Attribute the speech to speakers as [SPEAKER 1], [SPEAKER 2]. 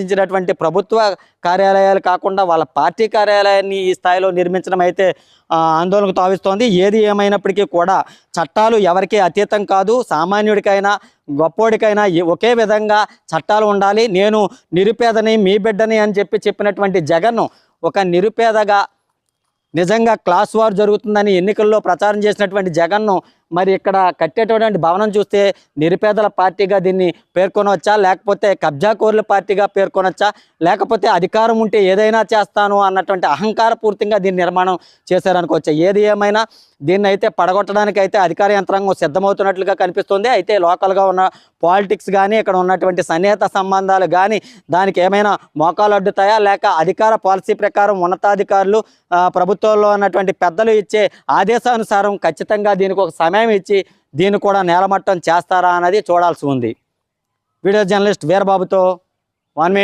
[SPEAKER 1] ఇచ్చినటువంటి ప్రభుత్వ కార్యాలయాలు కాకుండా వాళ్ళ పార్టీ కార్యాలయాన్ని ఈ స్థాయిలో నిర్మించడం అయితే ఆందోళనకు తావిస్తోంది. ఏది ఏమైనప్పటికీ కూడా చట్టాలు ఎవరికీ అతీతం కాదు. సామాన్యుడికైనా గొప్పోడికైనా ఒకే విధంగా చట్టాలు ఉండాలి. నేను నిరుపేదని మీ బిడ్డని అని చెప్పినటువంటి జగన్ ఒక నిరుపేదగా నిజంగా క్లాస్ వార్ జరుగుతుందని ఎన్నికల్లో ప్రచారం చేసినటువంటి జగన్ను మరి ఇక్కడ కట్టేటటువంటి భవనం చూస్తే నిరుపేదల పార్టీగా దీన్ని పేర్కొనవచ్చా, లేకపోతే కబ్జాకోరుల పార్టీగా పేర్కొనవచ్చా, లేకపోతే అధికారం ఉంటే ఏదైనా చేస్తాను అన్నటువంటి అహంకారపూర్తిగా దీన్ని నిర్మాణం చేశారనుకోవచ్చా? ఏది ఏమైనా దీన్ని అయితే పడగొట్టడానికి అయితే అధికార యంత్రాంగం సిద్ధమవుతున్నట్లుగా కనిపిస్తుంది. అయితే లోకల్గా ఉన్న పాలిటిక్స్ కానీ ఇక్కడ ఉన్నటువంటి సన్నిహిత సంబంధాలు కానీ దానికి ఏమైనా మోకాలు అడ్డుతాయా, లేక అధికార పాలసీ ప్రకారం ఉన్నతాధికారులు ప్రభుత్వంలో ఉన్నటువంటి పెద్దలు ఇచ్చే ఆదేశానుసారం ఖచ్చితంగా దీనికి ఒక సమయం ఇచ్చి దీన్ని కూడా నేలమట్టం చేస్తారా అన్నది చూడాల్సి ఉంది. Video journalist వీరబాబుతో 1